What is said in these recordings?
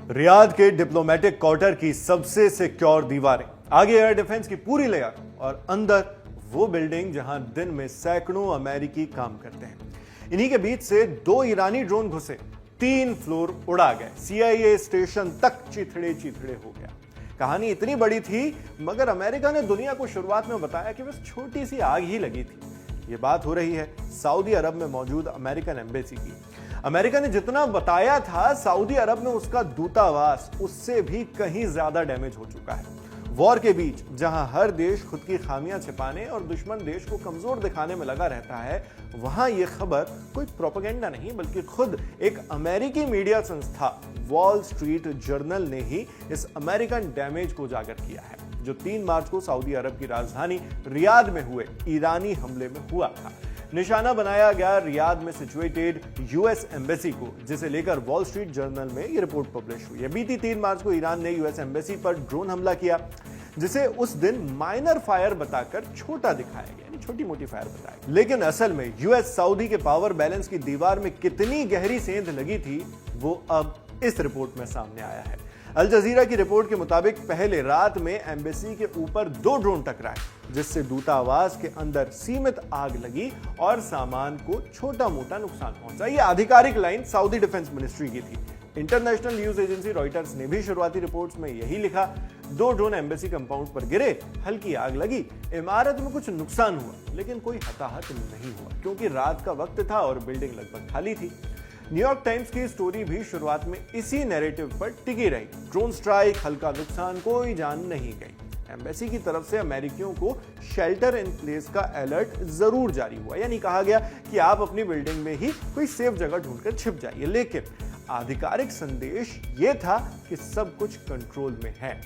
Riyadh के diplomatic quarter की सबसे सिक्योर दीवारें, आगे एयर डिफेंस की पूरी लेयर और अंदर वो बिल्डिंग जहां दिन में सैकड़ों अमेरिकी काम करते हैं। इन्हीं के बीच से 2 ईरानी ड्रोन घुसे, 3 फ्लोर उड़ा गए, CIA स्टेशन तक चिथड़े चिथड़े हो गया। कहानी इतनी बड़ी थी मगर अमेरिका ने दुनिया को शुरुआत में बताया कि बस छोटी सी आग ही लगी थी। ये बात हो रही है सऊदी अरब में मौजूद अमेरिकन एम्बेसी की। अमेरिका ने जितना बताया था सऊदी अरब में उसका दूतावास उससे भी कहीं ज्यादा डैमेज हो चुका है। वॉर के बीच जहां हर देश खुद की खामियां छिपाने और दुश्मन देश को कमजोर दिखाने में लगा रहता है, वहां यह खबर कोई प्रोपेगेंडा नहीं बल्कि खुद एक अमेरिकी मीडिया संस्था वॉल स्ट्रीट जर्नल ने ही इस अमेरिकन डैमेज को उजागर किया है, जो 3 मार्च को सऊदी अरब की राजधानी रियाद में हुए ईरानी हमले में हुआ था। निशाना बनाया गया रियाद में सिचुएटेड US एम्बेसी को, जिसे लेकर वॉल स्ट्रीट जर्नल में ये रिपोर्ट पब्लिश हुई है। बीती 3 मार्च को ईरान ने US एम्बेसी पर ड्रोन हमला किया, जिसे उस दिन माइनर फायर बताकर छोटा दिखाया गया, यानी छोटी मोटी फायर बताया गया। लेकिन असल में US सऊदी के पावर बैलेंस की दीवार में कितनी गहरी सेंध लगी थी, वो अब इस रिपोर्ट में सामने आया है। अल जजीरा की रिपोर्ट के मुताबिक पहले रात में एम्बेसी के ऊपर 2 ड्रोन टकराए, जिससे दूतावास के अंदर सीमित आग लगी और सामान को छोटा मोटा नुकसान पहुंचा। यह आधिकारिक लाइन सऊदी डिफेंस मिनिस्ट्री की थी। इंटरनेशनल न्यूज एजेंसी रॉयटर्स ने भी शुरुआती रिपोर्ट्स में यही लिखा। 2 ड्रोन एम्बेसी कंपाउंड पर गिरे, हल्की आग लगी, इमारत में कुछ नुकसान हुआ लेकिन कोई हताहत नहीं हुआ, क्योंकि रात का वक्त था और बिल्डिंग लगभग खाली थी। न्यूयॉर्क टाइम्स की स्टोरी भी शुरुआत में इसी नैरेटिव पर टिकी रही। ड्रोन स्ट्राइक, हल्का नुकसान, कोई जान नहीं गई। एम्बेसी की तरफ से अमेरिकियों को शेल्टर इन प्लेस का अलर्ट जरूर जारी हुआ, यानी कहा गया कि आप अपनी बिल्डिंग में ही कोई सेफ जगह ढूंढकर छिप जाइए, लेकिन आधिकारिक संदेश यह था कि सब कुछ कंट्रोल में है।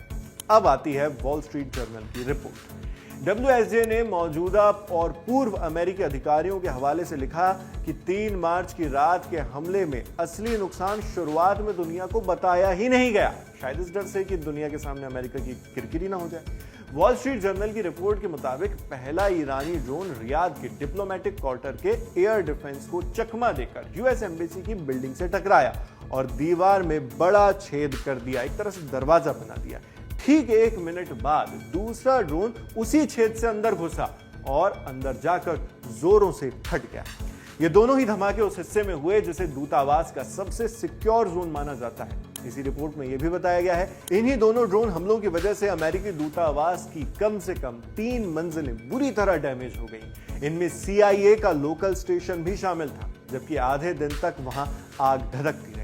अब आती है वॉल स्ट्रीट जर्नल की रिपोर्ट। WSJ ने मौजूदा और पूर्व अमेरिकी अधिकारियों के हवाले से लिखा कि 3 मार्च की रात के हमले में असली नुकसान शुरुआत में दुनिया को बताया ही नहीं गया, शायद इस डर से कि दुनिया के सामने अमेरिका की किरकिरी ना हो जाए। वॉल स्ट्रीट जर्नल की रिपोर्ट के मुताबिक पहला ईरानी ड्रोन रियाद के डिप्लोमेटिक क्वार्टर के एयर डिफेंस को चकमा देकर US एम्बेसी की बिल्डिंग से टकराया और दीवार में बड़ा छेद कर दिया, एक तरह से दरवाजा बना दिया। ठीक 1 मिनट बाद दूसरा ड्रोन उसी छेद से अंदर घुसा और अंदर जाकर जोरों से फट गया। ये दोनों ही धमाके उस हिस्से में हुए जिसे दूतावास का सबसे सिक्योर जोन माना जाता है। इसी रिपोर्ट में यह भी बताया गया है, इन्हीं दोनों ड्रोन हमलों की वजह से अमेरिकी दूतावास की कम से कम 3 मंजिलें बुरी तरह डैमेज हो गई। इनमें CIA का लोकल स्टेशन भी शामिल था, जबकि आधे दिन तक वहां आग धधकती रही।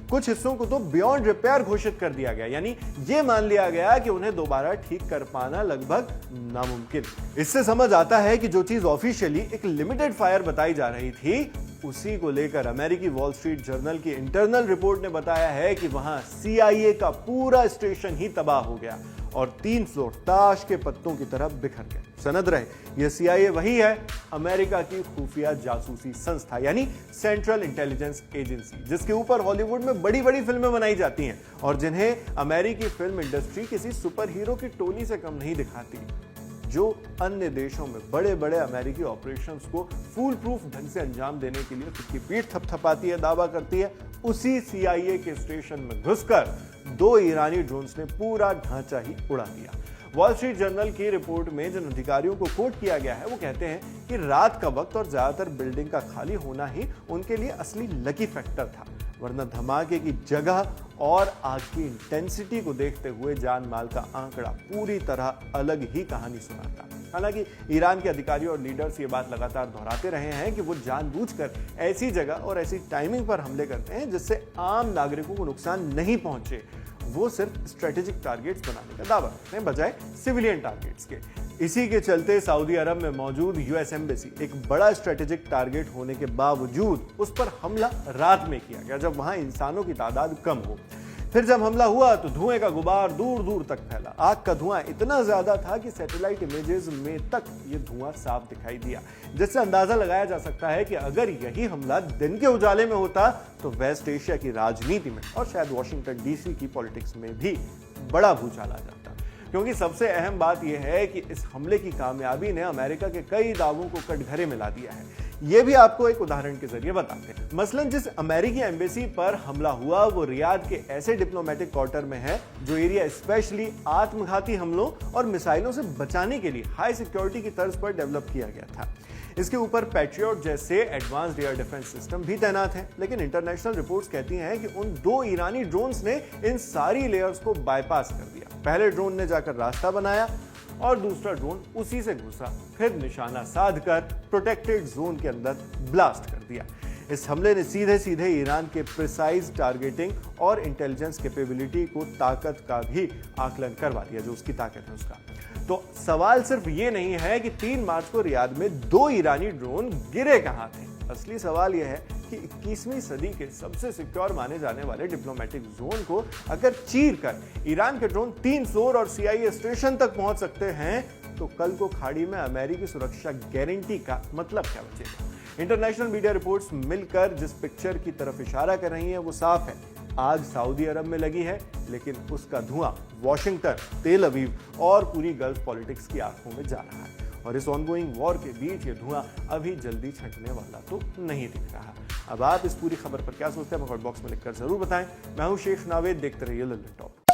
कुछ हिस्सों को तो बियॉन्ड रिपेयर घोषित कर दिया गया, यानी यह मान लिया गया कि उन्हें दोबारा ठीक कर पाना लगभग नामुमकिन। इससे समझ आता है कि जो चीज ऑफिशियली एक लिमिटेड फायर बताई जा रही थी, उसी को लेकर अमेरिकी वॉल स्ट्रीट जर्नल की इंटरनल रिपोर्ट ने बताया है कि वहां CIA का पूरा स्टेशन ही तबाह हो गया और 3 फ्लोर ताश के पत्तों की तरह बिखर गए। सनद रहे, यह CIA वही है, अमेरिका की खुफिया जासूसी संस्था यानी सेंट्रल इंटेलिजेंस एजेंसी, जिसके ऊपर हॉलीवुड में बड़ी बड़ी फिल्में बनाई जाती हैं और जिन्हें अमेरिकी फिल्म इंडस्ट्री किसी सुपर हीरो की टोली से कम नहीं दिखाती, जो अन्य देशों में बड़े बड़े अमेरिकी ऑपरेशंस को फूल प्रूफ ढंग से अंजाम देने के लिए खुद की पीठ थपथपाती है, दावा करती है। उसी CIA के स्टेशन में घुसकर 2 ईरानी ड्रोन्स ने पूरा ढांचा ही उड़ा दिया। वॉल स्ट्रीट जर्नल की रिपोर्ट में जिन अधिकारियों को कोट किया गया है, वो कहते हैं कि रात का वक्त और ज्यादातर बिल्डिंग का खाली होना ही उनके लिए असली लकी फैक्टर था, वरना धमाके की जगह और आग की इंटेंसिटी को देखते हुए जान माल का आंकड़ा पूरी तरह अलग ही कहानी सुनाता। हालांकि ईरान के अधिकारी और लीडर्स ये बात लगातार दोहराते रहे हैं कि वो जानबूझकर ऐसी जगह और ऐसी टाइमिंग पर हमले करते हैं जिससे आम नागरिकों को नुकसान नहीं पहुंचे। वो सिर्फ स्ट्रेटेजिक टारगेट्स बनाने का दावा करते हैं बजाय सिविलियन टारगेट्स के। इसी के चलते सऊदी अरब में मौजूद US एम्बेसी एक बड़ा स्ट्रेटेजिक टारगेट होने के बावजूद उस पर हमला रात में किया गया, जब वहां इंसानों की तादाद कम हो। फिर जब हमला हुआ तो धुएं का गुबार दूर दूर तक फैला। आग का धुआं इतना ज्यादा था कि सैटेलाइट इमेजेस में तक ये धुआं साफ दिखाई दिया, जिससे अंदाजा लगाया जा सकता है कि अगर यही हमला दिन के उजाले में होता तो वेस्ट एशिया की राजनीति में और शायद वॉशिंगटन DC की पॉलिटिक्स में भी बड़ा भूचाल आ जाता। क्योंकि सबसे अहम बात यह है कि इस हमले की कामयाबी ने अमेरिका के कई दावों को कटघरे में ला दिया है। ये भी आपको एक उदाहरण के जरिए बताते हैं। मसलन जिस अमेरिकी एम्बेसी पर हमला हुआ वो रियाद के ऐसे डिप्लोमेटिक क्वार्टर में है जो एरिया स्पेशली आत्मघाती हमलों और मिसाइलों से बचाने के लिए हाई सिक्योरिटी की तर्ज पर डेवलप किया गया था। इसके ऊपर पैट्रियट जैसे एडवांस्ड एयर डिफेंस सिस्टम भी तैनात हैं, लेकिन इंटरनेशनल रिपोर्ट्स कहती हैं कि उन 2 ईरानी ड्रोन्स ने इन सारी लेयर्स को बाईपास कर दिया। पहले ड्रोन ने जाकर रास्ता बनाया और दूसरा ड्रोन उसी से घुसा, फिर निशाना साधकर प्रोटेक्टेड जोन के अंदर ब्लास्ट कर दिया। इस हमले ने सीधे सीधे ईरान के प्रिसाइज टारगेटिंग और इंटेलिजेंस कैपेबिलिटी को ताकत का भी आकलन करवा दिया, जो उसकी ताकत है उसका। तो सवाल सिर्फ ये नहीं है कि 3 मार्च को रियाद में 2 ईरानी ड्रोन गिरे कहां थे। असली सवाल यह है कि 21वीं सदी के सबसे सिक्योर माने जाने वाले डिप्लोमेटिक जोन को अगर चीर कर ईरान के ड्रोन 3 फ्लोर और CIA स्टेशन तक पहुंच सकते हैं, तो कल को खाड़ी में अमेरिकी सुरक्षा गारंटी का मतलब क्या बचेगा। इंटरनेशनल मीडिया रिपोर्ट्स मिलकर जिस पिक्चर की तरफ इशारा कर रही हैं वो साफ है। आग सऊदी अरब में लगी है, लेकिन उसका धुआं वॉशिंगटन, तेल अवीव और पूरी गल्फ पॉलिटिक्स की आंखों में जा रहा है। और इस ऑनगोइंग वॉर के बीच ये धुआं अभी जल्दी छंटने वाला तो नहीं दिख रहा। अब आप इस पूरी खबर पर क्या सोचते हैं, कमेंट बॉक्स में लिखकर जरूर बताएं। मैं हूं शेख नावेद, देखते रहिए लल्लन टॉप।